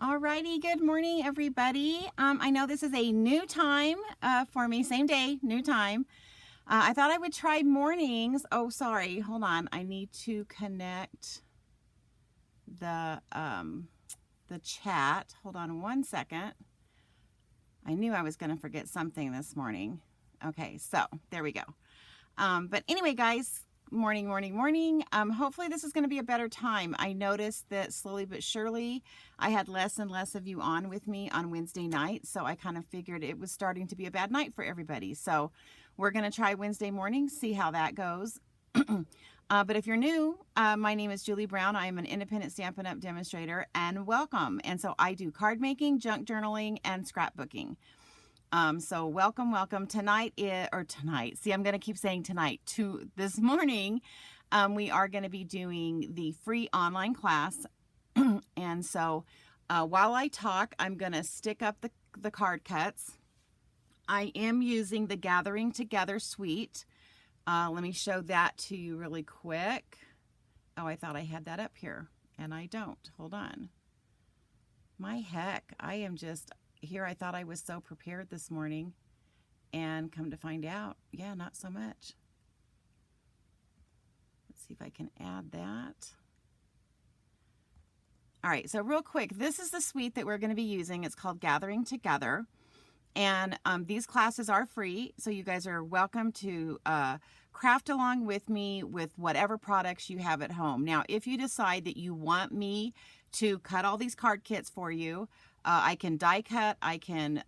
Alrighty, good morning, everybody. I know this is a new time for me, same day, new time. I thought I would try mornings. Oh, sorry, hold on. I need to connect the chat. Hold on one second. I knew I was going to forget something this morning. Okay, so there we go. But anyway, guys, morning. Hopefully this is going to be a better time. I noticed that slowly but surely I had less and less of you on with me on Wednesday night. So I kind of figured it was starting to be a bad night for everybody. So we're going to try Wednesday morning, see how that goes. But if you're new, my name is Julie Brown. I am an independent Stampin' Up! Demonstrator, and welcome. And so I do card making, junk journaling, and scrapbooking. So welcome. Tonight, see, I'm going to keep saying tonight. This morning, we are going to be doing the free online class. And so while I talk, I'm going to stick up the card cuts. I am using the Gathering Together suite. Let me show that to you really quick. Oh, I thought I had that up here, and I don't. Hold on. My heck, I am just here. I thought I was so prepared this morning, and come to find out, yeah, not so much. Let's see if I can add that. All right, so real quick, this is the suite that we're going to be using. It's called Gathering Together. And these classes are free, so you guys are welcome to craft along with me with whatever products you have at home. Now, if you decide that you want me to cut all these card kits for you, I can die cut, I can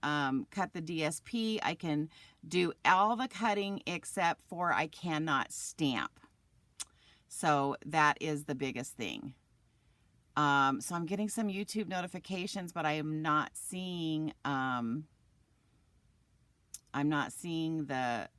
cut the DSP, I can do all the cutting except for I cannot stamp. So that is the biggest thing. So I'm getting some YouTube notifications, but I am not seeing...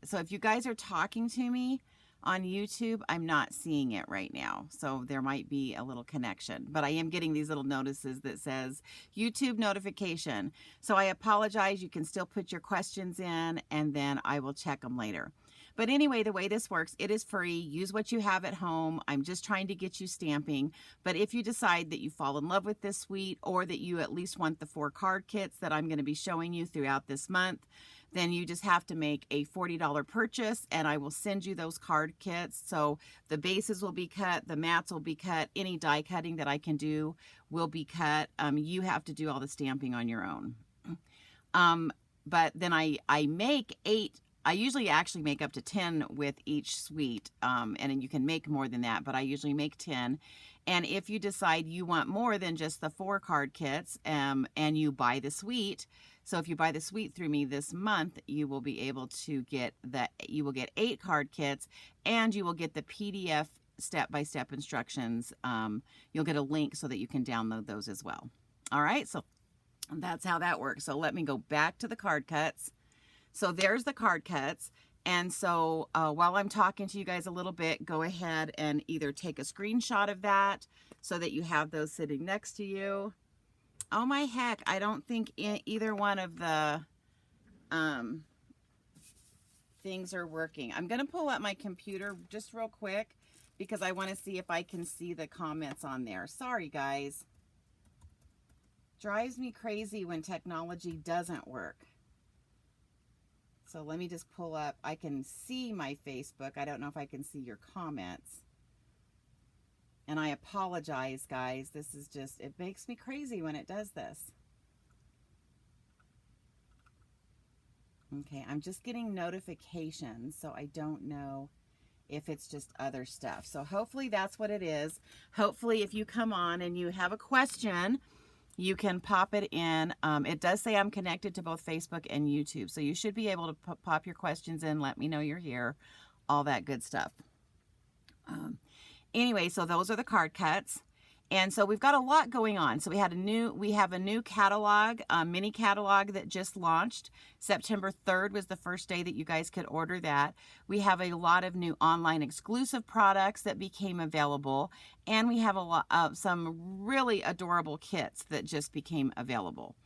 so if you guys are talking to me on YouTube, I'm not seeing it right now. So there might be a little connection, but I am getting these little notices that says YouTube notification. So I apologize. You can still put your questions in and then I will check them later. But anyway, the way this works, it is free. Use what you have at home. I'm just trying to get you stamping. But if you decide that you fall in love with this suite, or that you at least want the 4 card kits that I'm going to be showing you throughout this month, then you just have to make a $40 purchase and I will send you those card kits. So the bases will be cut, the mats will be cut, any die cutting that I can do will be cut. You have to do all the stamping on your own. But then I make 8. I usually actually make up to 10 with each suite, and then you can make more than that, but I usually make 10. And if you decide you want more than just the 4 card kits, and you buy the suite, so if you buy the suite through me this month, you will be able to get you will get 8 card kits, and you will get the PDF step-by-step instructions. You'll get a link so that you can download those as well. All right, so that's how that works. So let me go back to the card cuts. So there's the card cuts. And so while I'm talking to you guys a little bit, go ahead and either take a screenshot of that so that you have those sitting next to you. Oh my heck, I don't think either one of the things are working. I'm going to pull up my computer just real quick because I want to see if I can see the comments on there. Sorry, guys. Drives me crazy when technology doesn't work. So let me just pull up. I can see my Facebook. I don't know if I can see your comments. And I apologize, guys. This is just, it makes me crazy when it does this. Okay, I'm just getting notifications, so I don't know if it's just other stuff. So hopefully that's what it is. Hopefully if you come on and you have a question, you can pop it in. It does say I'm connected to both Facebook and YouTube, so you should be able to pop your questions in, let me know you're here, all that good stuff. Anyway, so those are the card cuts. And so we've got a lot going on. So we have a new catalog, mini catalog that just launched. September 3rd was the first day that you guys could order that. We have a lot of new online exclusive products that became available. And we have a lot of some really adorable kits that just became available.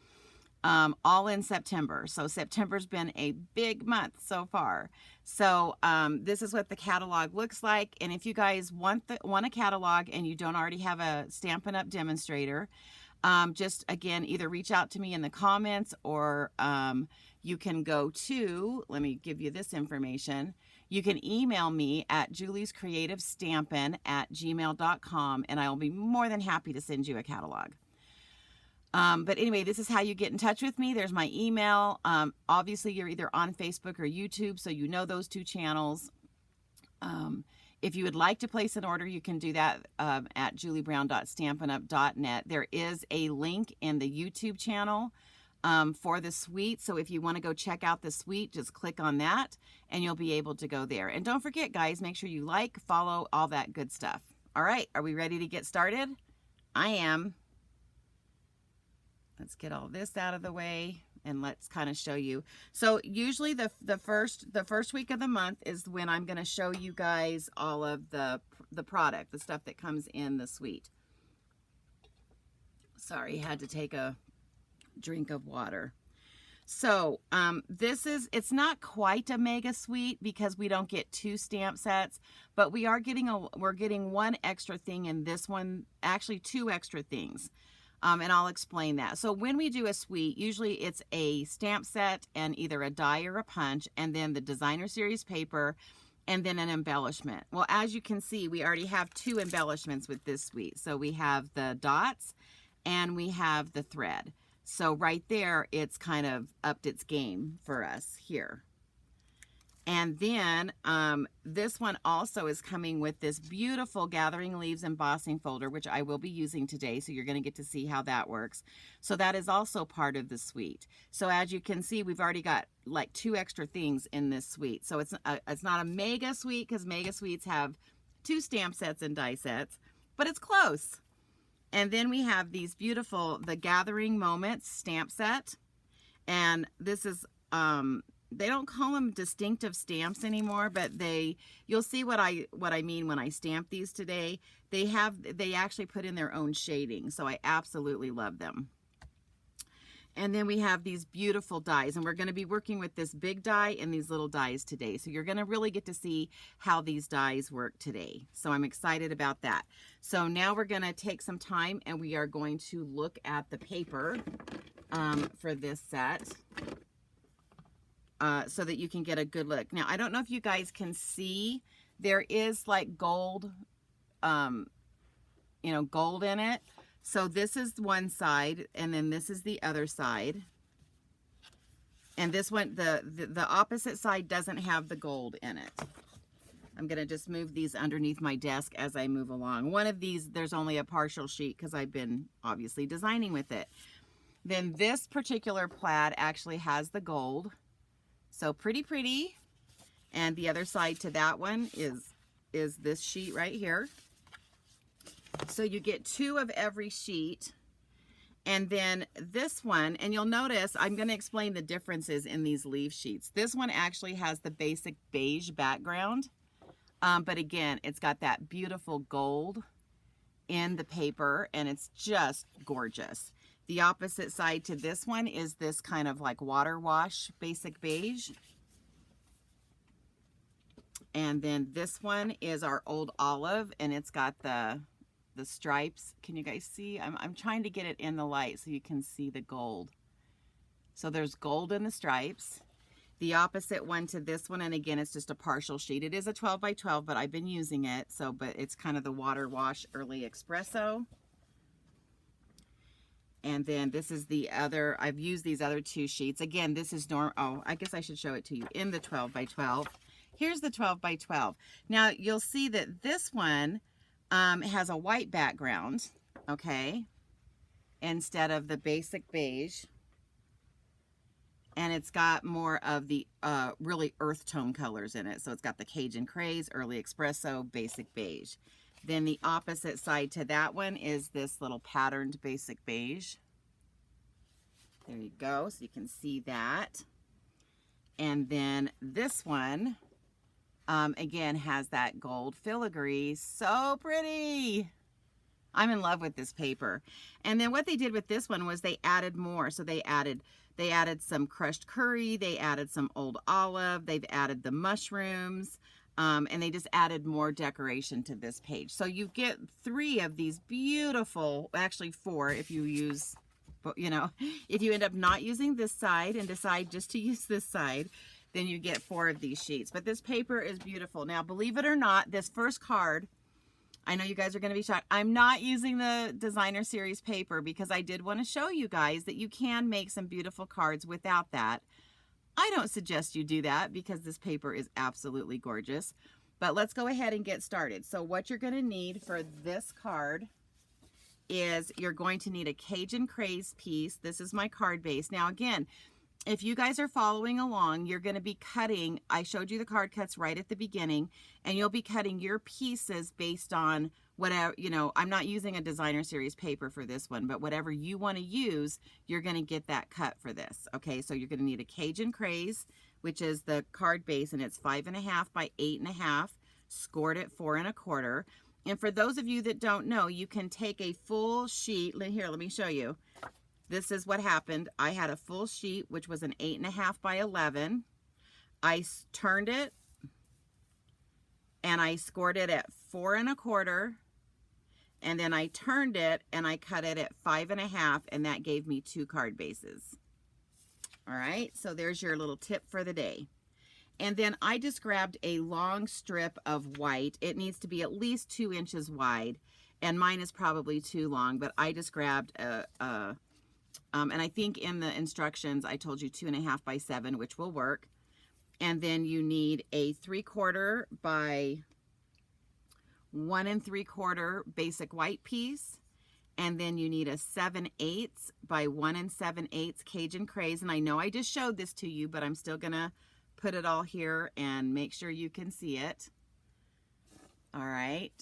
All in September. So September's been a big month so far. So this is what the catalog looks like. And if you guys want a catalog and you don't already have a Stampin' Up! Demonstrator, just again, either reach out to me in the comments, or you can go to, let me give you this information. You can email me at juliescreativestampin@gmail.com, and I will be more than happy to send you a catalog. But anyway, this is how you get in touch with me. There's my email. Obviously, you're either on Facebook or YouTube, so you know those two channels. If you would like to place an order, you can do that at juliebrown.stampinup.net. There is a link in the YouTube channel for the suite. So if you want to go check out the suite, just click on that and you'll be able to go there. And don't forget, guys, make sure you like, follow, all that good stuff. All right, are we ready to get started? I am. Let's get all this out of the way and let's kind of show you. So usually the first week of the month is when I'm going to show you guys all of the product, the stuff that comes in the suite. Sorry, had to take a drink of water. So it's not quite a mega suite because we don't get 2 stamp sets, but we're getting one extra thing in this one, actually 2 extra things. And I'll explain that. So when we do a suite, usually it's a stamp set and either a die or a punch, and then the designer series paper, and then an embellishment. Well, as you can see, we already have 2 embellishments with this suite. So we have the dots and we have the thread. So right there, it's kind of upped its game for us here. And then this one also is coming with this beautiful Gathering Leaves embossing folder, which I will be using today. So you're going to get to see how that works. So that is also part of the suite. So as you can see, we've already got like 2 extra things in this suite. So it's not a mega suite because mega suites have 2 stamp sets and die sets, but it's close. And then we have these beautiful, the Gathering Moments stamp set. And this is, they don't call them distinctive stamps anymore, but you'll see what I mean when I stamp these today. They actually put in their own shading, so I absolutely love them. And then we have these beautiful dies, and we're going to be working with this big die and these little dies today. So you're going to really get to see how these dies work today. So I'm excited about that. So now we're going to take some time and we are going to look at the paper for this set. So that you can get a good look. Now, I don't know if you guys can see, there is like gold, gold in it. So this is one side, and then this is the other side. And this one, the opposite side doesn't have the gold in it. I'm going to just move these underneath my desk as I move along. One of these, there's only a partial sheet because I've been obviously designing with it. Then this particular plaid actually has the gold. So pretty. And the other side to that one is this sheet right here. So you get 2 of every sheet. And then this one, and you'll notice I'm going to explain the differences in these leaf sheets. This one actually has the basic beige background. But again, it's got that beautiful gold in the paper, and it's just gorgeous. The opposite side to this one is this kind of like water wash basic beige. And then this one is our old olive, and it's got the stripes. Can you guys see? I'm trying to get it in the light so you can see the gold. So there's gold in the stripes. The opposite one to this one, and again, it's just a partial sheet. It is a 12 by 12, but I've been using it. But it's kind of the water wash early espresso. And then this is the other, I've used these other 2 sheets. Again, this is I guess I should show it to you in the 12 by 12. Here's the 12 by 12. Now you'll see that this one has a white background, okay, instead of the basic beige. And it's got more of the really earth tone colors in it. So it's got the Cajun Craze, Early Espresso, basic beige. Then the opposite side to that one is this little patterned basic beige. There you go, so you can see that. And then this one, again, has that gold filigree. So pretty. I'm in love with this paper. And then what they did with this one was they added more. So they added some crushed curry, they added some old olive, they've added the mushrooms. And they just added more decoration to this page. So you get 3 of these beautiful, actually 4 if you use, you know, if you end up not using this side and decide just to use this side, then you get 4 of these sheets. But this paper is beautiful. Now, believe it or not, this first card, I know you guys are going to be shocked. I'm not using the designer series paper because I did want to show you guys that you can make some beautiful cards without that. I don't suggest you do that because this paper is absolutely gorgeous. But let's go ahead and get started. So what you're going to need for this card is you're going to need a Cajun Craze piece. This is my card base. Now again, if you guys are following along, you're going to be cutting, I showed you the card cuts right at the beginning, and you'll be cutting your pieces based on whatever, you know, I'm not using a designer series paper for this one, but whatever you want to use, you're going to get that cut for this. Okay, so you're going to need a Cajun Craze, which is the card base, and it's 5.5 by 8.5, scored at 4 1/4. And for those of you that don't know, you can take a full sheet. Here, let me show you. This is what happened. I had a full sheet, which was an 8.5 by 11. I turned it and I scored it at 4 1/4. And then I turned it and I cut it at 5.5, and that gave me 2 card bases. All right, so there's your little tip for the day. And then I just grabbed a long strip of white. It needs to be at least 2 inches wide, and mine is probably too long, but I just grabbed and I think in the instructions I told you 2.5 by 7, which will work. And then you need a 3/4 by 1 3/4 basic white piece. And then you need a 7/8 by 1 7/8 Cajun Craze. And I know I just showed this to you, but I'm still gonna put it all here and make sure you can see it. All right.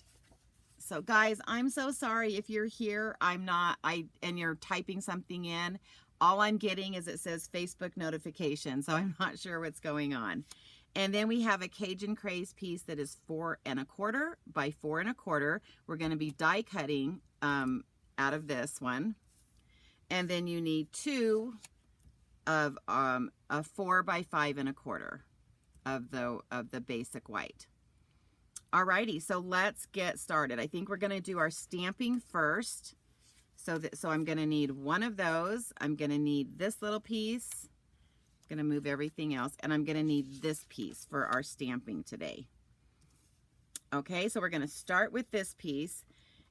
So guys, I'm so sorry if you're here, and you're typing something in. All I'm getting is it says Facebook notification, so I'm not sure what's going on. And then we have a Cajun Craze piece that is 4 1/4 by 4 1/4. We're going to be die cutting out of this one. And then you need 2 of a 4 by 5 1/4 of the basic white. Alrighty, so let's get started. I think we're going to do our stamping first. So I'm going to need 1 of those. I'm going to need this little piece. I'm going to move everything else, and I'm going to need this piece for our stamping today. Okay, so we're going to start with this piece.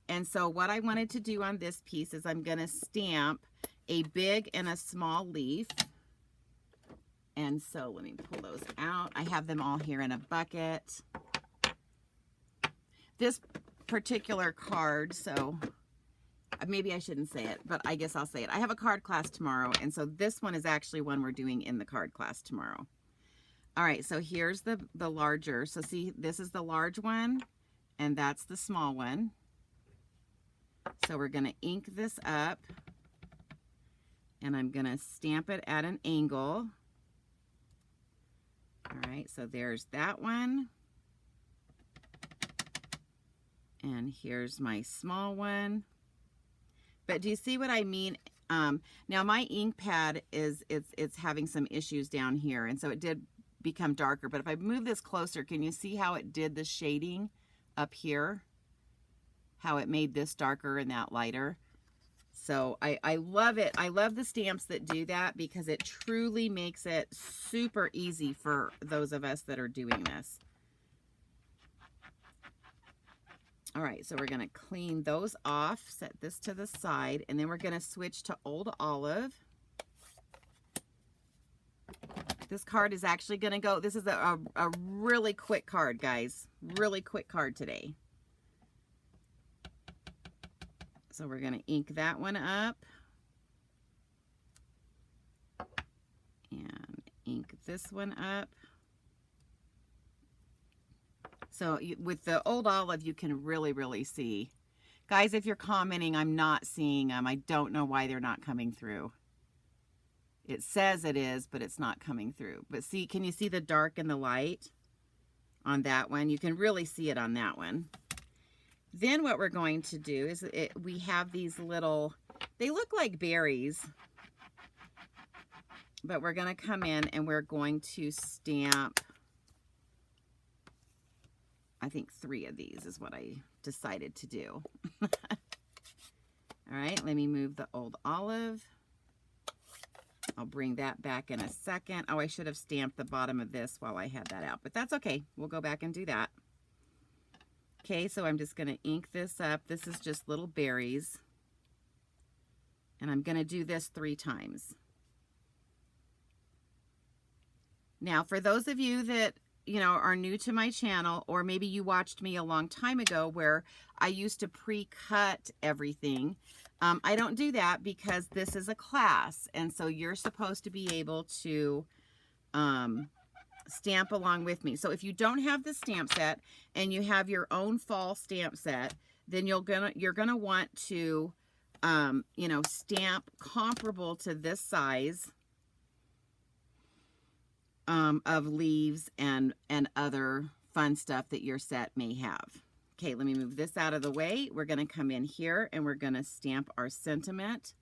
And so what I wanted to do on this piece is I'm going to stamp a big and a small leaf. And so let me pull those out. I have them all here in a bucket. This particular card, so maybe I shouldn't say it, but I guess I'll say it. I have a card class tomorrow, and so this one is actually one we're doing in the card class tomorrow. All right, so here's the larger. So see, this is the large one, and that's the small one. So we're going to ink this up, and I'm going to stamp it at an angle. All right, so there's that one. And here's my small one. But do you see what I mean? Now my ink pad it's having some issues down here, and so it did become darker. But if I move this closer, can you see how it did the shading up here? How it made this darker and that lighter. So I love it. I love the stamps that do that because it truly makes it super easy for those of us that are doing this. All right, so we're going to clean those off, set this to the side, and then we're going to switch to Old Olive. This card is actually going to go, this is a really quick card, guys. Really quick card today. So we're going to ink that one up. And ink this one up. So with the Old Olive, you can really see. Guys, if you're commenting, I'm not seeing them. I don't know why they're not coming through. It says it is, but it's not coming through. But see, can you see the dark and the light on that one? You can really see it on that one. Then what we're going to do is we have these little, they look like berries. But we're going to come in and we're going to stamp I think 3 of these is what I decided to do. All right, let me move the old olive. I'll bring that back in a second. Oh, I should have stamped the bottom of this while I had that out, but that's okay. We'll go back and do that. Okay, so I'm just going to ink this up. This is just little berries. And I'm going to do this 3 times. Now, for those of you that, you know, are new to my channel, or maybe you watched me a long time ago where I used to pre-cut everything, I don't do that because this is a class, and so you're supposed to be able to stamp along with me. So if you don't have the stamp set and you have your own fall stamp set, then you're gonna want to you know, stamp comparable to this size of leaves and other fun stuff that your set may have. Okay, let me move this out of the way. We're going to come in here and we're going to stamp our sentiment.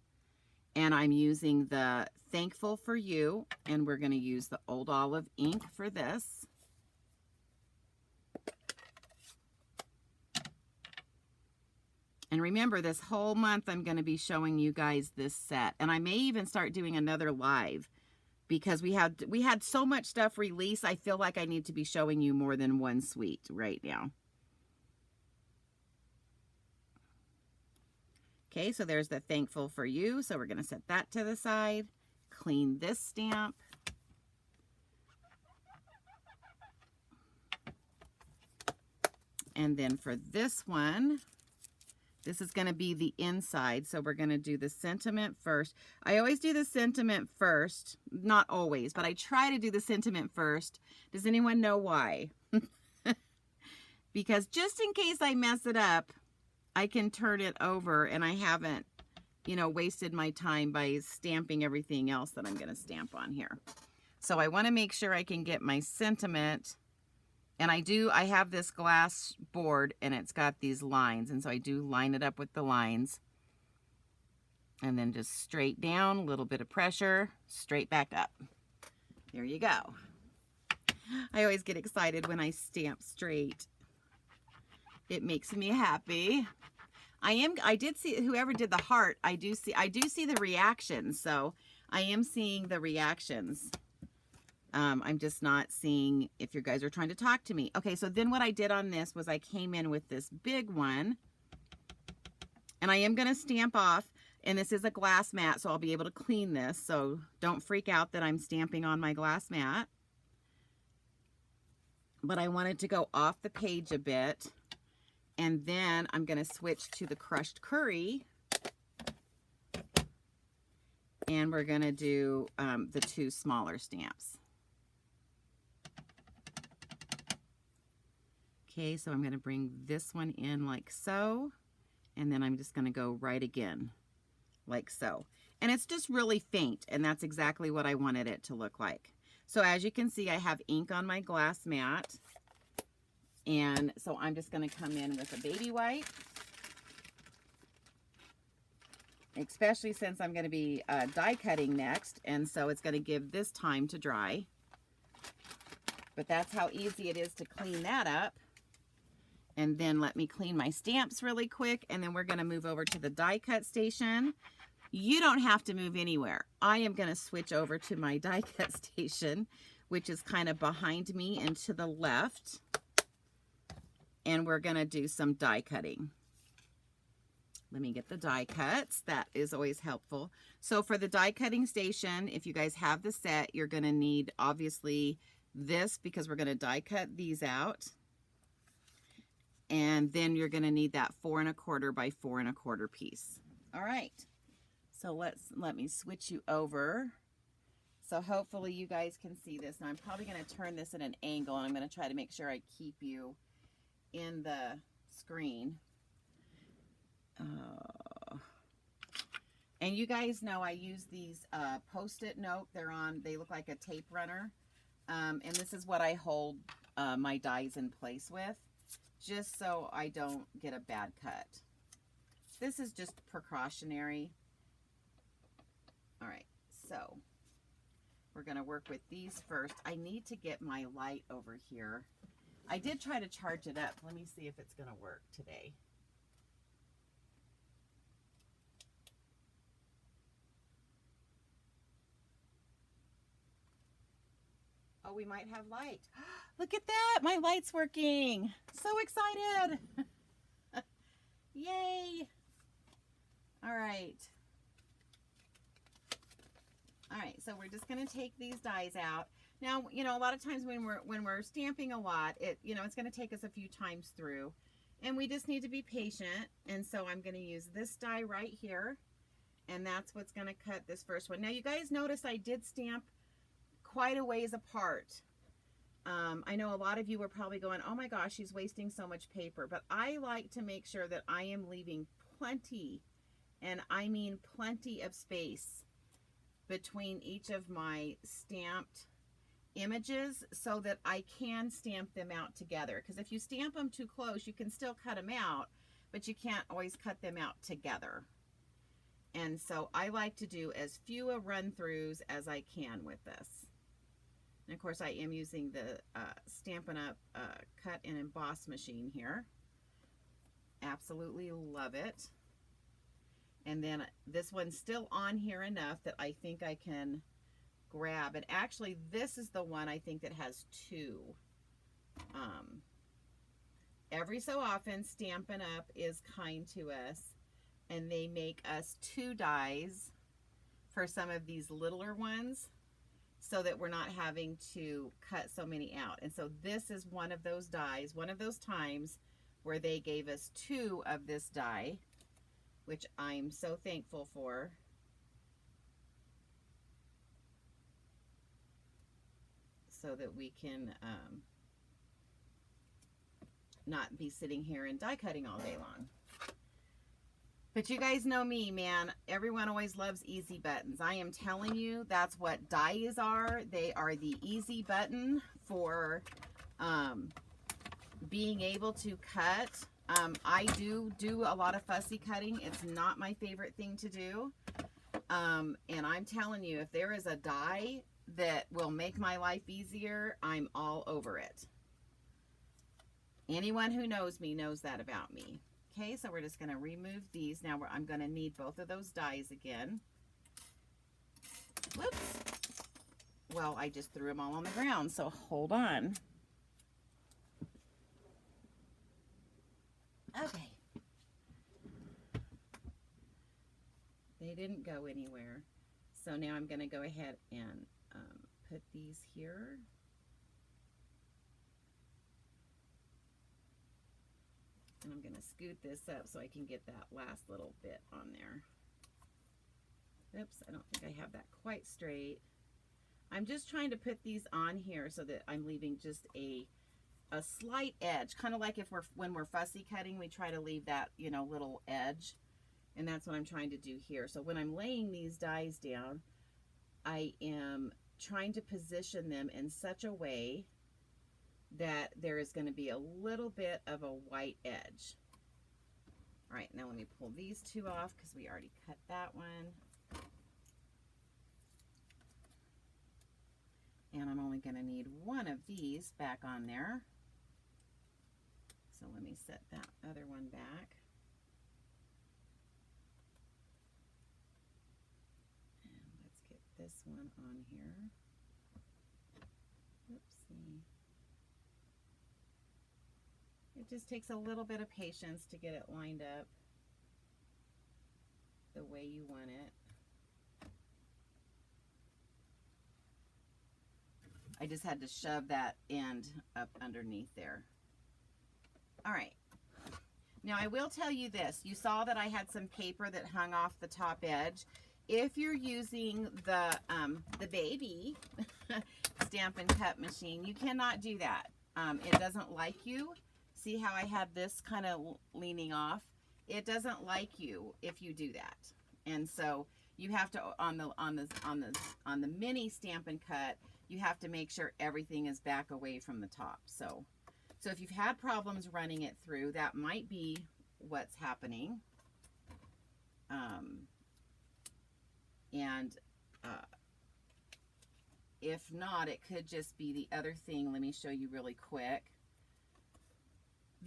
And I'm using the Thankful for You, and we're going to use the Old Olive ink for this. And remember, this whole month I'm going to be showing you guys this set. And I may even start doing another live because we had so much stuff released. I feel like I need to be showing you more than one suite right now. Okay, so there's the Thankful for You. So we're going to set that to the side. Clean this stamp. And then for this one, this is going to be the inside. So we're going to do the sentiment first. I always do the sentiment first. Not always, but I try to do the sentiment first. Does anyone know why? Because just in case I mess it up, I can turn it over and I haven't, you know, wasted my time by stamping everything else that I'm going to stamp on here. So I want to make sure I can get my sentiment. And I have this glass board and it's got these lines. And so I do line it up with the lines. And then just straight down, a little bit of pressure, straight back up. There you go. I always get excited when I stamp straight. It makes me happy. I did see, whoever did the heart, I do see the reactions. So I am seeing the reactions. I'm just not seeing if you guys are trying to talk to me. Okay, so then what I did on this was I came in with this big one. And I am going to stamp off. And this is a glass mat, so I'll be able to clean this. So don't freak out that I'm stamping on my glass mat. But I wanted to go off the page a bit. And then I'm going to switch to the crushed curry. And we're going to do the 2 smaller stamps. Okay, so I'm going to bring this one in like so. And then I'm just going to go right again like so. And it's just really faint, and that's exactly what I wanted it to look like. So as you can see, I have ink on my glass mat. And so I'm just going to come in with a baby wipe, especially since I'm going to be die cutting next. And so it's going to give this time to dry. But that's how easy it is to clean that up. And then let me clean my stamps really quick. And then we're going to move over to the die cut station. You don't have to move anywhere. I am going to switch over to my die cut station, which is kind of behind me and to the left. And we're going to do some die cutting. Let me get the die cuts. That is always helpful. So for the die cutting station, if you guys have the set, you're going to need obviously this because we're going to die cut these out. And then you're going to need that 4 1/4 by 4 1/4 piece. All right. So let me switch you over. So hopefully you guys can see this. Now I'm probably going to turn this at an angle, and I'm going to try to make sure I keep you in the screen. And you guys know I use these Post-it note. They look like a tape runner. And this is what I hold my dies in place with, just so I don't get a bad cut. This is just precautionary. All right, so we're going to work with these first. I need to get my light over here I did try to charge it up. Let me see if it's going to work today. Oh, we might have light. Look at that. My light's working. So excited. Yay. All right. All right, so we're just going to take these dies out. Now, you know, a lot of times when we're stamping a lot, it's going to take us a few times through, and we just need to be patient. And so I'm going to use this die right here, and that's what's going to cut this first one. Now, you guys notice I did stamp quite a ways apart. I know a lot of you were probably going, oh my gosh, she's wasting so much paper, but I like to make sure that I am leaving plenty, and I mean plenty of space between each of my stamped images so that I can stamp them out together. Because if you stamp them too close, you can still cut them out, but you can't always cut them out together. And so I like to do as few run-throughs as I can with this. And of course I am using the Stampin' Up! Cut and Emboss machine here. Absolutely love it. And then this one's still on here enough that I think I can grab. And actually, this is the one I think that has two. Every so often, Stampin' Up! Is kind to us, and they make us two dies for some of these littler ones so that we're not having to cut so many out. And so this is one of those dies, one of those times where they gave us two of this die, which I'm so thankful for. So that we can not be sitting here and die cutting all day long. But you guys know me, man. Everyone always loves easy buttons. I am telling you, that's what dies are. They are the easy button for being able to cut. I do a lot of fussy cutting. It's not my favorite thing to do. And I'm telling you, if there is a die that will make my life easier, I'm all over it. Anyone who knows me knows that about me. Okay, so we're just going to remove these. Now I'm going to need both of those dies again. Whoops. Well, I just threw them all on the ground, so hold on. Okay. They didn't go anywhere. So now I'm going to go ahead and put these here. And I'm going to scoot this up so I can get that last little bit on there. Oops, I don't think I have that quite straight. I'm just trying to put these on here so that I'm leaving just a slight edge, kind of like when we're fussy cutting, we try to leave that, you know, little edge. And that's what I'm trying to do here. So when I'm laying these dies down, I am trying to position them in such a way that there is going to be a little bit of a white edge. All right, now let me pull these two off because we already cut that one. And I'm only going to need one of these back on there. So let me set that other one back. And let's get this one on here. Oopsie. It just takes a little bit of patience to get it lined up the way you want it. I just had to shove that end up underneath there. All right. Now I will tell you this. You saw that I had some paper that hung off the top edge. If you're using the baby Stampin' Cut machine, you cannot do that. It doesn't like you. See how I had this kind of leaning off? It doesn't like you if you do that. And so you have to, on the mini Stampin' Cut, you have to make sure everything is back away from the top. So if you've had problems running it through, that might be what's happening. If not, it could just be the other thing. Let me show you really quick.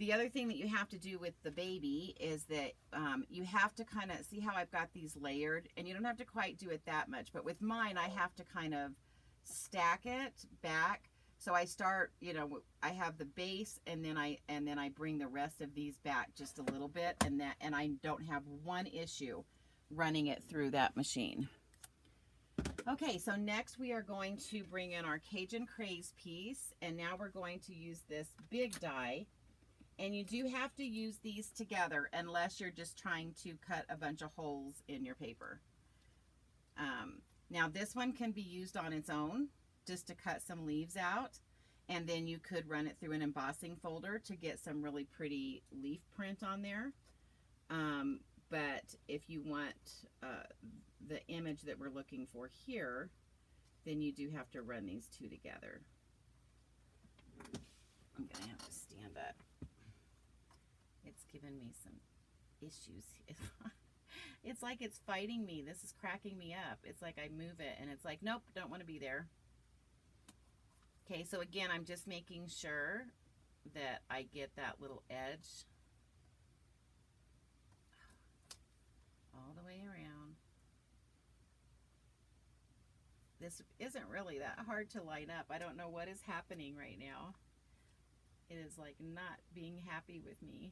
The other thing that you have to do with the baby is that you have to kind of see how I've got these layered, and you don't have to quite do it that much, but with mine I have to kind of stack it back. So I start, you know, I have the base, and then I bring the rest of these back just a little bit, and I don't have one issue running it through that machine. Okay, so next we are going to bring in our Cajun Craze piece, and now we're going to use this big die. And you do have to use these together unless you're just trying to cut a bunch of holes in your paper. Now this one can be used on its own just to cut some leaves out, and then you could run it through an embossing folder to get some really pretty leaf print on there. But if you want the image that we're looking for here, then you do have to run these two together. I'm gonna have to stand up. It's given me some issues. It's like it's fighting me. This is cracking me up. It's like I move it and it's like, nope, don't want to be there. Okay, so again, I'm just making sure that I get that little edge all the way around. This isn't really that hard to line up. I don't know what is happening right now. It is like not being happy with me.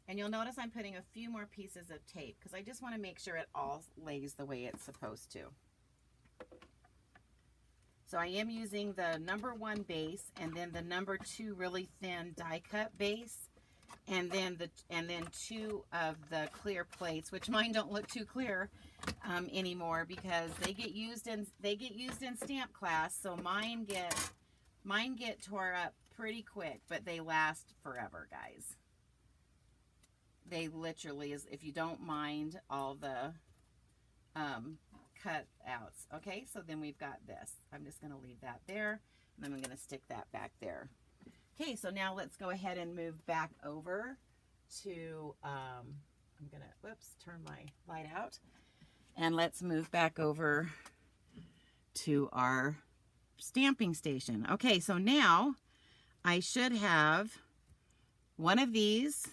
And you'll notice I'm putting a few more pieces of tape because I just want to make sure it all lays the way it's supposed to. So I am using the #1 base, and then the #2 really thin die cut base, and then two of the clear plates, which mine don't look too clear anymore because they get used in stamp class. So mine get tore up pretty quick, but they last forever, guys. They literally, if you don't mind all the cutouts. Okay, so then we've got this. I'm just going to leave that there, and then I'm going to stick that back there. Okay, so now let's go ahead and move back over to, I'm going to, whoops, turn my light out. And let's move back over to our stamping station. Okay, so now I should have one of these.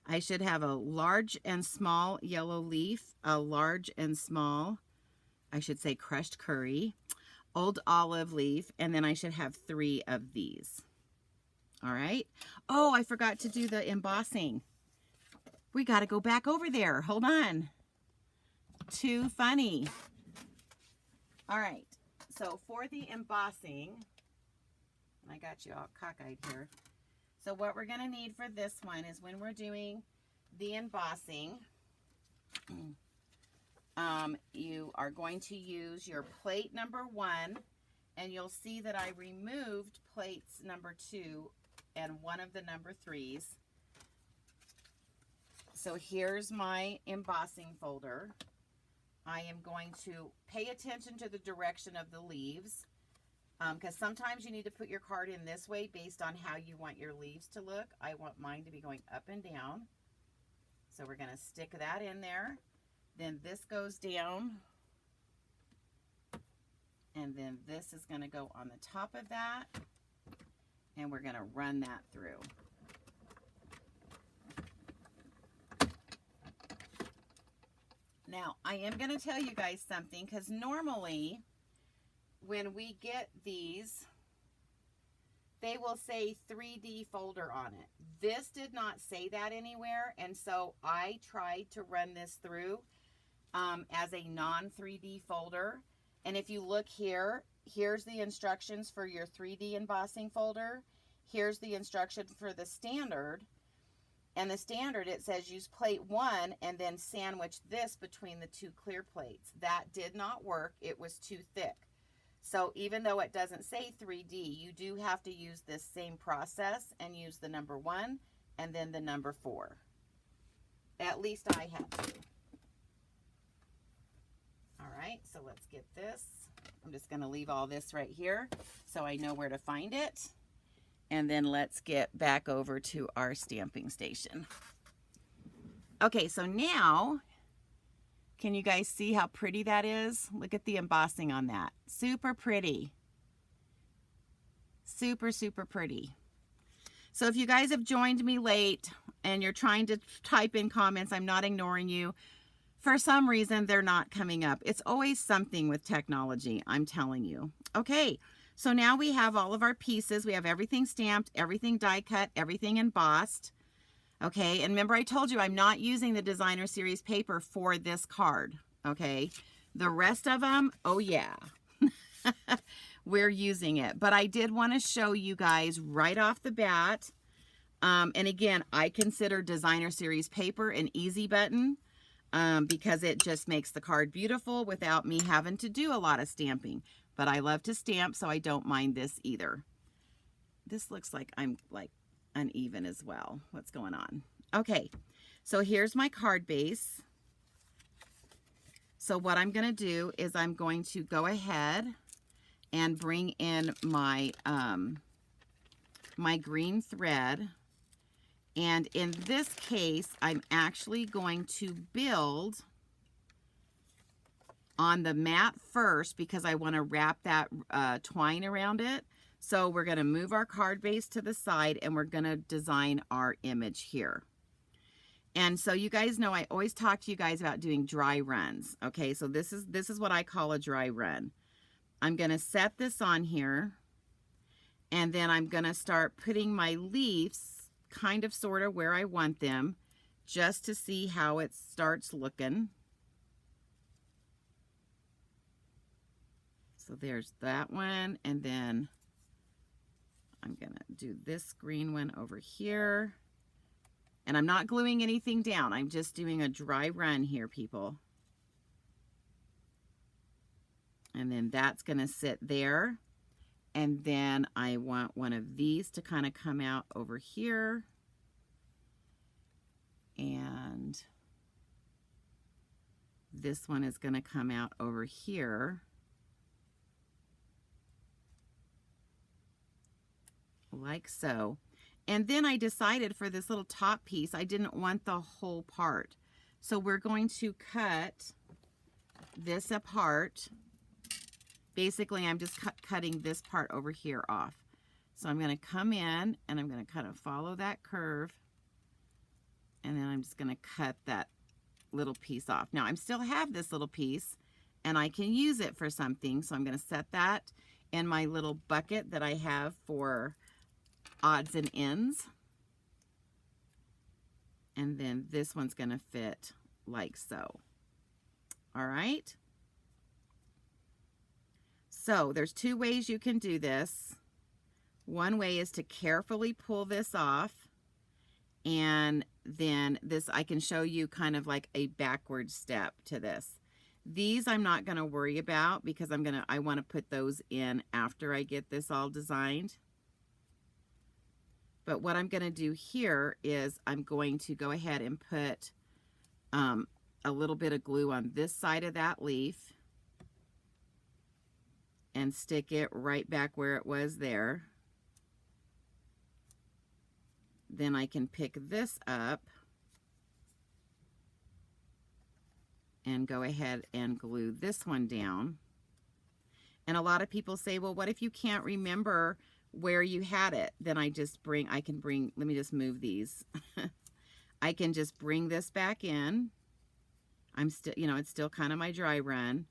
I should have a large and small yellow leaf, a large and small, I should say crushed curry, old olive leaf, and then I should have 3 of these. All right. Oh, I forgot to do the embossing. We got to go back over there. Hold on. Too funny. All right. So for the embossing, I got you all cockeyed here. So what we're going to need for this one is when we're doing the embossing, you are going to use your plate #1, and you'll see that I removed plates #2 and one of the #3s. So here's my embossing folder. I am going to pay attention to the direction of the leaves, because sometimes you need to put your card in this way based on how you want your leaves to look. I want mine to be going up and down. So we're going to stick that in there. Then this goes down. And then this is going to go on the top of that. And we're going to run that through. Now, I am going to tell you guys something, because normally when we get these, they will say 3D folder on it. This did not say that anywhere, and so I tried to run this through as a non-3D folder. And if you look here, here's the instructions for your 3D embossing folder. Here's the instruction for the standard. And the standard, it says use plate 1 and then sandwich this between the 2 clear plates. That did not work. It was too thick. So even though it doesn't say 3D, you do have to use this same process and use the #1 and then the #4. At least I had to. All right, so let's get this. I'm just going to leave all this right here so I know where to find it. And then let's get back over to our stamping station. Okay, so now, can you guys see how pretty that is? Look at the embossing on that. Super pretty. Super, super pretty. So if you guys have joined me late and you're trying to type in comments, I'm not ignoring you. For some reason, they're not coming up. It's always something with technology, I'm telling you. Okay, so now we have all of our pieces. We have everything stamped, everything die cut, everything embossed. Okay, and remember I told you I'm not using the designer series paper for this card. Okay, the rest of them, oh yeah, we're using it. But I did want to show you guys right off the bat. And again, I consider designer series paper an easy button because it just makes the card beautiful without me having to do a lot of stamping. But I love to stamp, so I don't mind this either. This looks like I'm like uneven as well. What's going on? Okay, so here's my card base. So what I'm going to do is I'm going to go ahead and bring in my my green thread. And in this case, I'm actually going to build on the mat first because I want to wrap that twine around it. So we're going to move our card base to the side and we're going to design our image here. And so you guys know I always talk to you guys about doing dry runs. Okay, so this is what I call a dry run. I'm going to set this on here and then I'm going to start putting my leaves kind of sort of where I want them just to see how it starts looking. So there's that one, and then I'm gonna do this green one over here. And I'm not gluing anything down. I'm just doing a dry run here, people. And then that's gonna sit there. And then I want one of these to kind of come out over here. And this one is gonna come out over here. Like so. And then I decided for this little top piece, I didn't want the whole part. So we're going to cut this apart. Basically, I'm just cutting this part over here off. So I'm going to come in and I'm going to kind of follow that curve. And then I'm just going to cut that little piece off. Now, I still have this little piece and I can use it for something. So I'm going to set that in my little bucket that I have for odds and ends. And then this one's going to fit like so. All right. So there's two ways you can do this. One way is to carefully pull this off. And then this, I can show you kind of like a backward step to this. These I'm not going to worry about because I want to put those in after I get this all designed. But what I'm going to do here is I'm going to go ahead and put a little bit of glue on this side of that leaf and stick it right back where it was there. Then I can pick this up and go ahead and glue this one down. And a lot of people say, well, what if you can't remember where you had it? Then I can bring, let me just move these. I can just bring this back in. I'm still, you know, it's still kind of my dry run.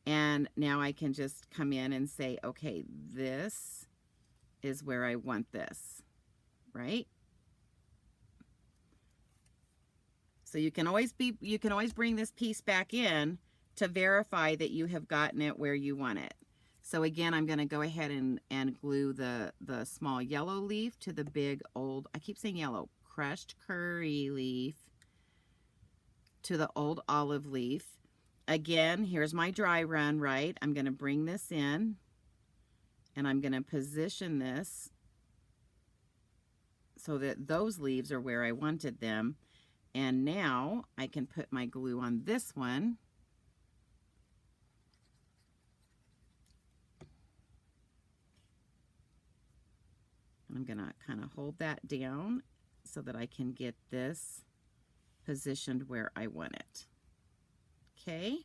And now I can just come in and say, okay, this is where I want this, right? So you can always bring this piece back in to verify that you have gotten it where you want it. So again, I'm going to go ahead and glue the small yellow leaf to the big old, I keep saying yellow, crushed curry leaf to the old olive leaf. Again, here's my dry run, right? I'm going to bring this in and I'm going to position this so that those leaves are where I wanted them. And now I can put my glue on this one. I'm going to kind of hold that down so that I can get this positioned where I want it. Okay.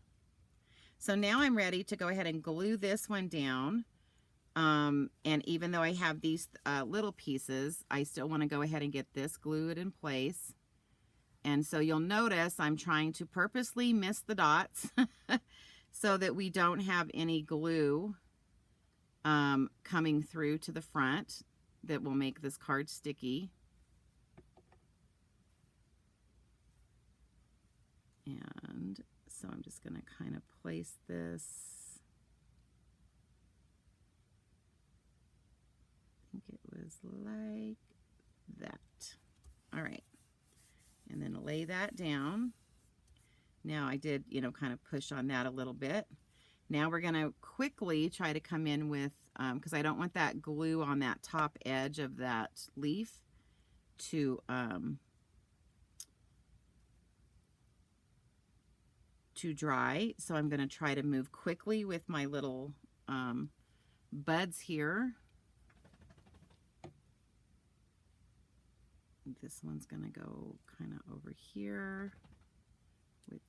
So now I'm ready to go ahead and glue this one down. And even though I have these little pieces, I still want to go ahead and get this glued in place. And so you'll notice I'm trying to purposely miss the dots so that we don't have any glue coming through to the front that will make this card sticky. And so I'm just going to kind of place this. I think it was like that. All right. And then lay that down. Now I did, you know, kind of push on that a little bit. Now we're going to quickly try to come in with, because I don't want that glue on that top edge of that leaf to dry. So I'm going to try to move quickly with my little buds here. This one's going to go kind of over here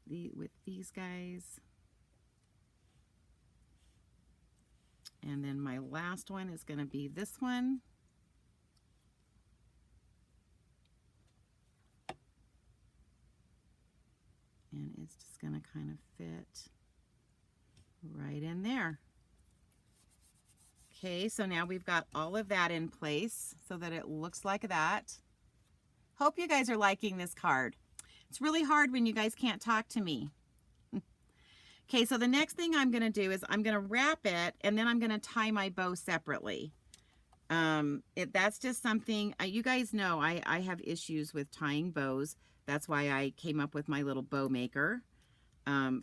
with these guys. And then my last one is going to be this one. And it's just going to kind of fit right in there. Okay, so now we've got all of that in place so that it looks like that. Hope you guys are liking this card. It's really hard when you guys can't talk to me. Okay, so the next thing I'm going to do is I'm going to wrap it, and then I'm going to tie my bow separately. That's just something, you guys know I have issues with tying bows. That's why I came up with my little bow maker.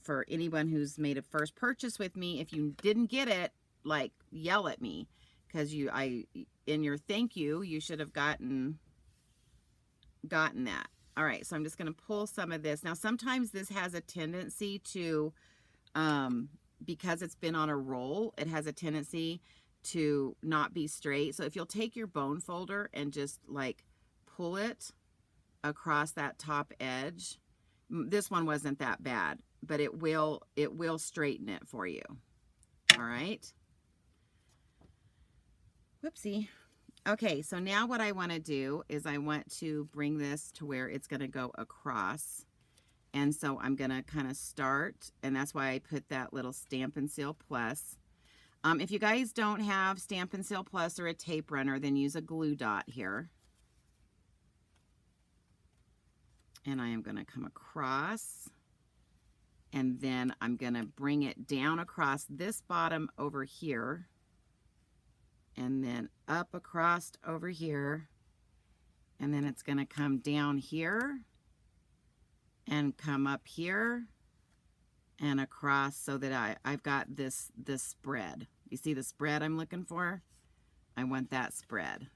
For anyone who's made a first purchase with me, if you didn't get it, like, yell at me, because in your thank you, you should have gotten that. All right, so I'm just going to pull some of this. Now, sometimes this has a tendency to, because it's been on a roll, it has a tendency to not be straight. So if you'll take your bone folder and just like pull it across that top edge, this one wasn't that bad, but it will straighten it for you. All right. Whoopsie. Okay, so now what I want to do is I want to bring this to where it's going to go across. And so I'm going to kind of start, and that's why I put that little Stampin' Seal Plus. If you guys don't have Stampin' Seal Plus or a tape runner, then use a glue dot here. And I am going to come across, and then I'm going to bring it down across this bottom over here, and then up across over here, and then it's going to come down here and come up here and across, so that I've got this spread. You see the spread I'm looking for? I want that spread.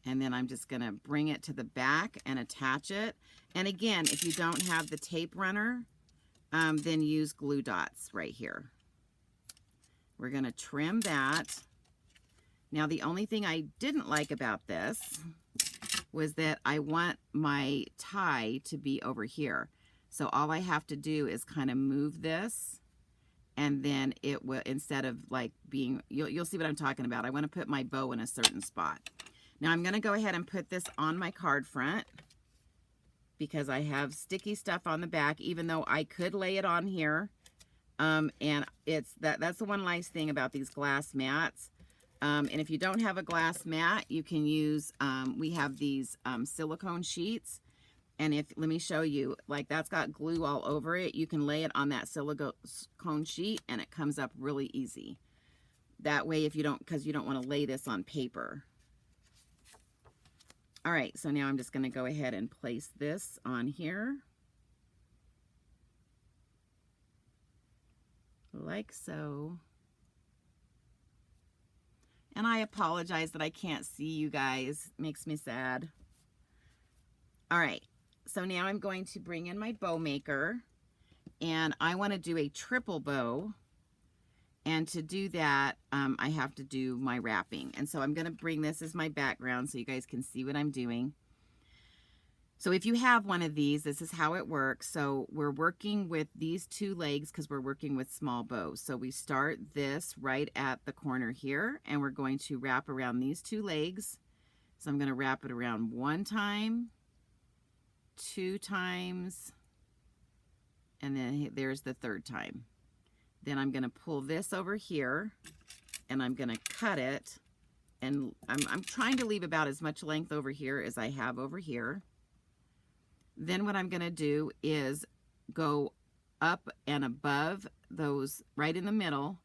And then I'm just going to bring it to the back and attach it. And again, if you don't have the tape runner, then use glue dots right here. We're going to trim that. Now, the only thing I didn't like about this was that I want my tie to be over here. So all I have to do is kind of move this, and then it will, instead of like being, you'll see what I'm talking about. I want to put my bow in a certain spot. Now I'm going to go ahead and put this on my card front because I have sticky stuff on the back, even though I could lay it on here. And that's the one nice thing about these glass mats. And if you don't have a glass mat, you can use, we have these silicone sheets. And let me show you, like that's got glue all over it. You can lay it on that silicone sheet and it comes up really easy. That way, because you don't want to lay this on paper. All right, so now I'm just going to go ahead and place this on here. Like so. And I apologize that I can't see you guys. Makes me sad. All right, so now I'm going to bring in my bow maker, and I want to do a triple bow. And to do that, I have to do my wrapping. And so I'm going to bring this as my background so you guys can see what I'm doing. So if you have one of these, this is how it works. So we're working with these two legs because we're working with small bows. So we start this right at the corner here, and we're going to wrap around these two legs. So I'm going to wrap it around 1 time, 2 times, and then there's the 3rd time. Then I'm going to pull this over here, and I'm going to cut it, and I'm trying to leave about as much length over here as I have over here. Then what I'm going to do is go up and above those right in the middle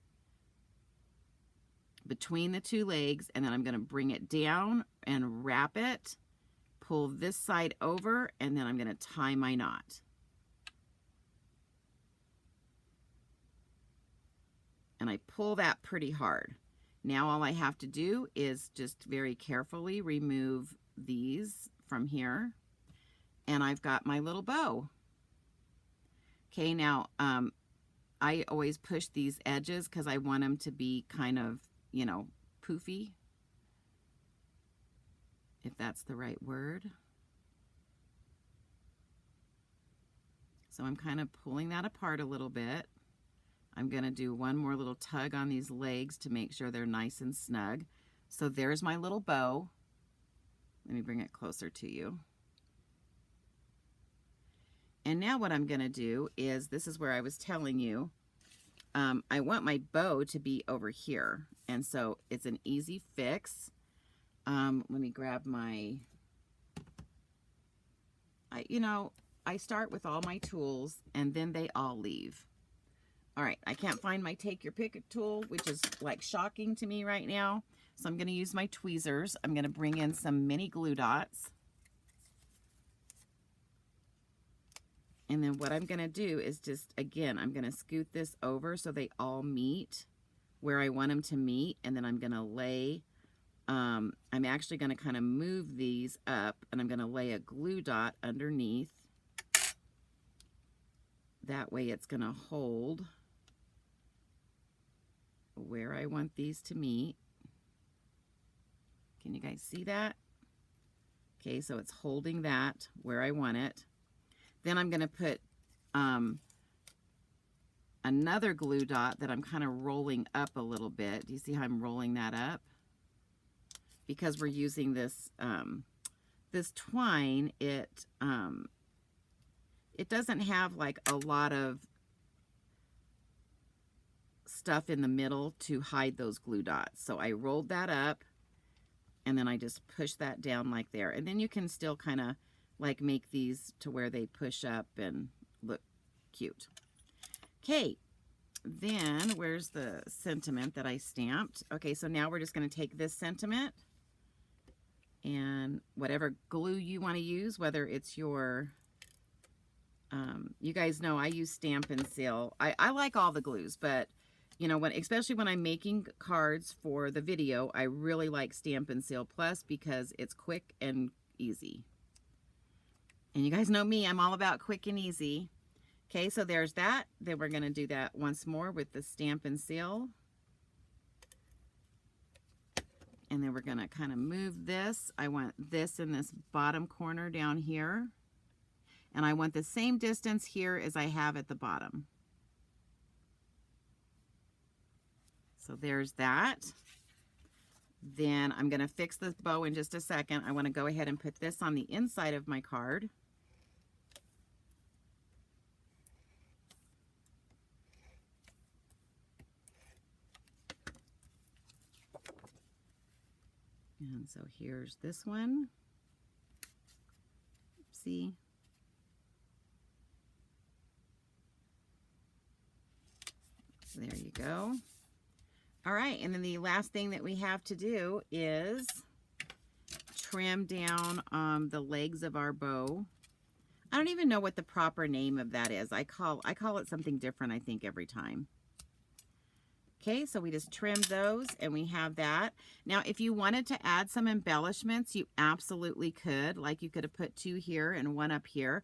between the two legs, and then I'm going to bring it down and wrap it, pull this side over, and then I'm going to tie my knot. And I pull that pretty hard. Now all I have to do is just very carefully remove these from here, and I've got my little bow. Okay, now I always push these edges because I want them to be kind of, you know, poofy, if that's the right word. So I'm kind of pulling that apart a little bit. I'm going to do one more little tug on these legs to make sure they're nice and snug. So there's my little bow. Let me bring it closer to you. And now what I'm going to do is, this is where I was telling you, I want my bow to be over here. And so it's an easy fix. Let me grab my, I start with all my tools and then they all leave. All right, I can't find my take your pick tool, which is like shocking to me right now. So I'm going to use my tweezers. I'm going to bring in some mini glue dots. And then what I'm going to do is just, again, I'm going to scoot this over so they all meet where I want them to meet. And then I'm going to lay, I'm actually going to kind of move these up, and I'm going to lay a glue dot underneath. That way it's going to hold where I want these to meet. Can you guys see that? Okay, so it's holding that where I want it. Then I'm going to put another glue dot that I'm kind of rolling up a little bit. Do you see how I'm rolling that up? Because we're using this this twine, it doesn't have like a lot of stuff in the middle to hide those glue dots. So I rolled that up, and then I just push that down like there. And then you can still kind of like make these to where they push up and look cute. Okay, then where's the sentiment that I stamped? Okay, so now we're just going to take this sentiment and whatever glue you want to use, whether it's your, you guys know I use Stampin' Seal. I like all the glues, but you know, especially when I'm making cards for the video, I really like Stampin' Seal Plus because it's quick and easy. And you guys know me, I'm all about quick and easy. Okay, so there's that. Then we're going to do that once more with the Stampin' Seal. And then we're going to kind of move this. I want this in this bottom corner down here. And I want the same distance here as I have at the bottom. So there's that. Then I'm going to fix this bow in just a second. I want to go ahead and put this on the inside of my card. And so here's this one. See? There you go. All right, and then the last thing that we have to do is trim down the legs of our bow. I don't even know what the proper name of that is. I call it something different, I think, every time. Okay, so we just trimmed those and we have that. Now, if you wanted to add some embellishments, you absolutely could. Like you could have put 2 here and 1 up here.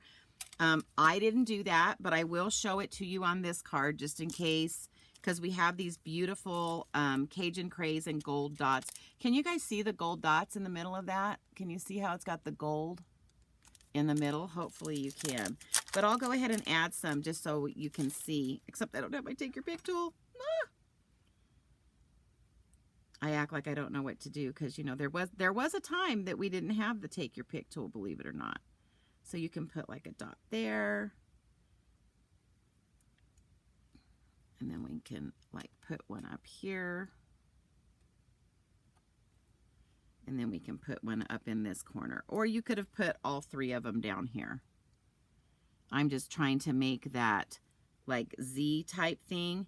I didn't do that, but I will show it to you on this card just in case, because we have these beautiful Cajun Craze and gold dots. Can you guys see the gold dots in the middle of that? Can you see how it's got the gold? in the middle. Hopefully you can. But I'll go ahead and add some just so you can see, except I don't have my Take Your Pick tool. Ah! I act like I don't know what to do because, you know, there was a time that we didn't have the Take Your Pick tool, believe it or not. So you can put like a dot there. And then we can like put one up here. And then we can put one up in this corner. Or you could have put all three of them down here. I'm just trying to make that like Z type thing.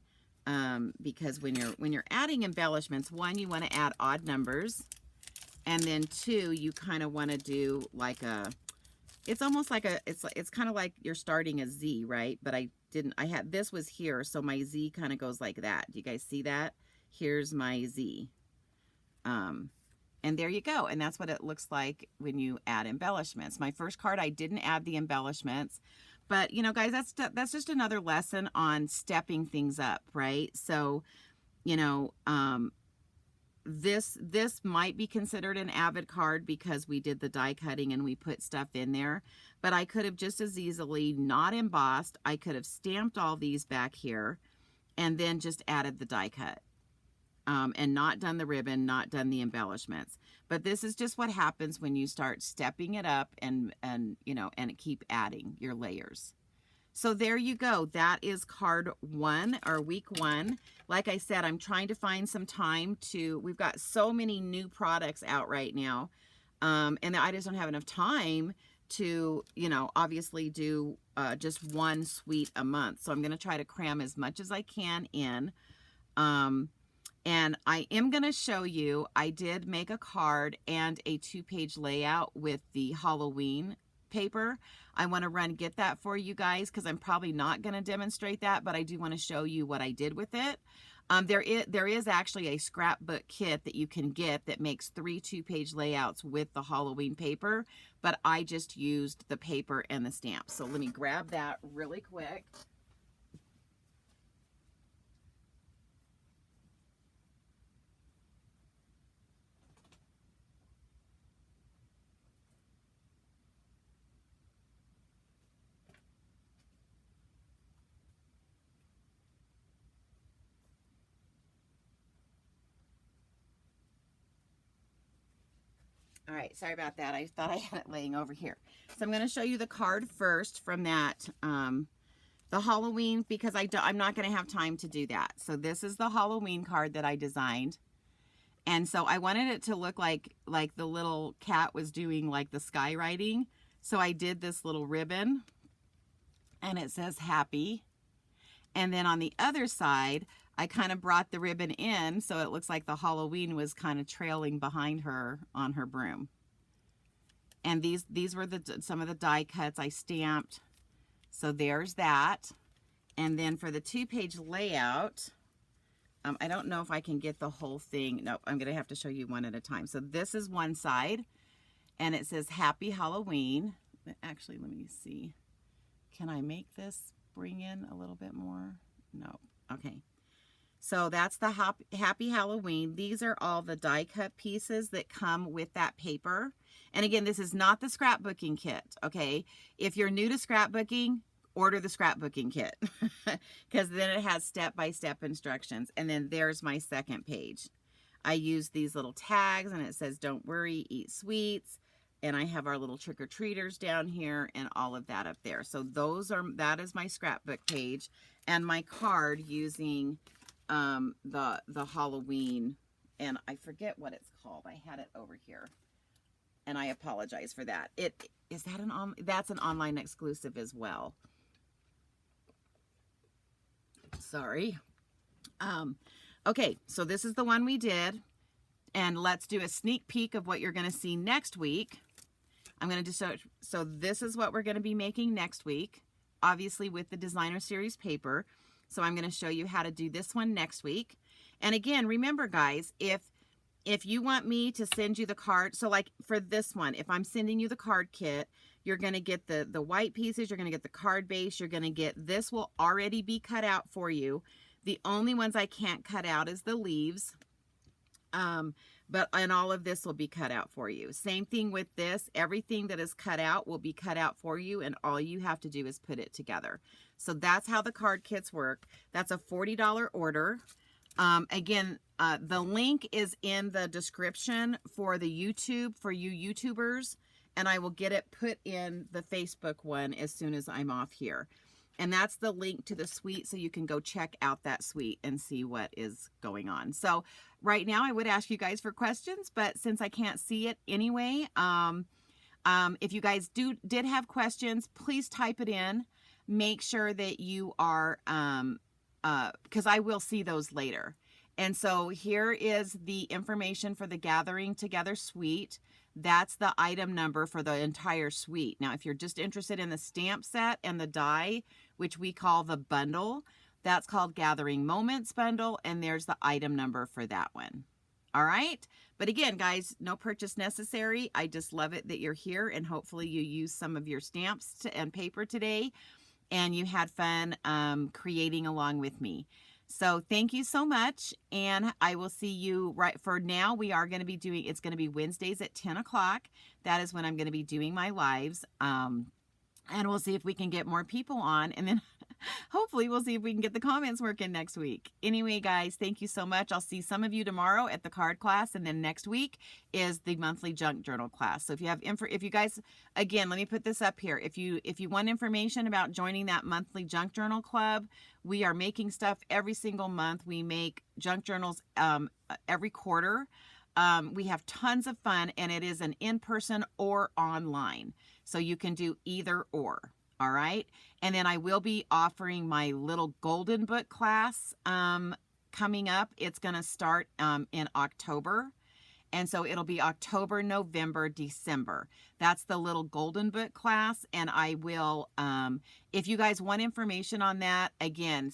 Because when you're adding embellishments, one, you want to add odd numbers. And then two, you kind of want to do like a, it's almost like a, it's kind of like you're starting a Z, right? But this was here. So my Z kind of goes like that. Do you guys see that? Here's my Z. And there you go. And that's what it looks like when you add embellishments. My first card, I didn't add the embellishments. But, you know, guys, that's just another lesson on stepping things up, right? So, you know, this might be considered an Avid card because we did the die cutting and we put stuff in there. But I could have just as easily not embossed. I could have stamped all these back here and then just added the die cut. And not done the ribbon, not done the embellishments. But this is just what happens when you start stepping it up and you know, and keep adding your layers. So there you go. That is card 1 or week 1. Like I said, I'm trying to find some time to, we've got so many new products out right now. And I just don't have enough time to, you know, obviously do just one suite a month. So I'm going to try to cram as much as I can in. And I am going to show you, I did make a card and a 2-page layout with the Halloween paper. I want to get that for you guys because I'm probably not going to demonstrate that, but I do want to show you what I did with it. There is actually a scrapbook kit that you can get that makes 3 2-page layouts with the Halloween paper, but I just used the paper and the stamps. So let me grab that really quick. All right, sorry about that. I thought I had it laying over here. So I'm going to show you the card first from that, the Halloween, because I'm not going to have time to do that. So this is the Halloween card that I designed. And so I wanted it to look like the little cat was doing like the skywriting. So I did this little ribbon and it says happy. And then on the other side, I kind of brought the ribbon in so it looks like the Halloween was kind of trailing behind her on her broom. And these were some of the die cuts I stamped. So there's that. And then for the 2-page layout, I don't know if I can get the whole thing. No, I'm going to have to show you one at a time. So this is one side and it says Happy Halloween. Actually, let me see. Can I make this bring in a little bit more? No. Okay. So that's the Happy Halloween. These are all the die cut pieces that come with that paper. And again, this is not the scrapbooking kit, okay? If you're new to scrapbooking, order the scrapbooking kit because then it has step-by-step instructions. And then there's my second page. I use these little tags and it says, don't worry, eat sweets. And I have our little trick-or-treaters down here and all of that up there. So that is my scrapbook page and my card using the Halloween, and I forget what it's called. I had it over here and I apologize for that. That's an online exclusive as well. Sorry. Okay, so this is the one we did, and let's do a sneak peek of what you're going to see next week. I'm going to just so this is what we're going to be making next week, obviously with the designer series paper. So I'm going to show you how to do this one next week. And again, remember guys, if you want me to send you the card, so like for this one, if I'm sending you the card kit, you're going to get the white pieces, you're going to get the card base, you're going to get, this will already be cut out for you. The only ones I can't cut out is the leaves. and all of this will be cut out for you. Same thing with this. Everything that is cut out will be cut out for you, and all you have to do is put it together. So that's how the card kits work. That's a $40 order. Again, the link is in the description for the YouTube, for you YouTubers, and I will get it put in the Facebook one as soon as I'm off here. And that's the link to the suite, so you can go check out that suite and see what is going on. So right now I would ask you guys for questions, but since I can't see it anyway, if you guys did have questions, please type it in. Make sure that you are, because I will see those later. And so here is the information for the Gathering Together suite. That's the item number for the entire suite. Now, if you're just interested in the stamp set and the die, which we call the bundle, that's called Gathering Moments Bundle, and there's the item number for that one. All right. But again, guys, no purchase necessary. I just love it that you're here, and hopefully you use some of your stamps and paper today, and you had fun creating along with me. So thank you so much, and I will see you right for now. We are going to be doing, it's going to be Wednesdays at 10 o'clock. That is when I'm going to be doing my lives. And we'll see if we can get more people on, and then hopefully we'll see if we can get the comments working next week. Anyway, guys, thank you so much. I'll see some of you tomorrow at the card class, and then next week is the monthly junk journal class. So if you have if you guys, again, let me put this up here. If you want information about joining that monthly junk journal club, we are making stuff every single month. We make junk journals every quarter. We have tons of fun, and it is an in-person or online. So you can do either or. All right. And then I will be offering my little golden book class coming up. It's going to start in October. And so it'll be October, November, December. That's the little golden book class. And I will, if you guys want information on that, again,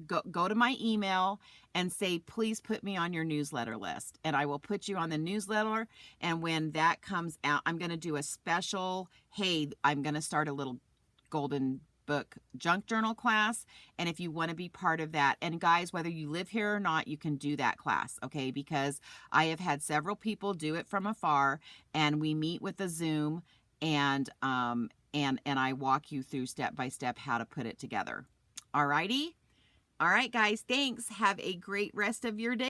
go to my email and say, please put me on your newsletter list. And I will put you on the newsletter. And when that comes out, I'm going to do a special, hey, I'm going to start a little golden book junk journal class, and if you want to be part of that, and guys, whether you live here or not, you can do that class, okay? Because I have had several people do it from afar, and we meet with a Zoom, and I walk you through step by step how to put it together. All righty. All right, guys, thanks. Have a great rest of your day.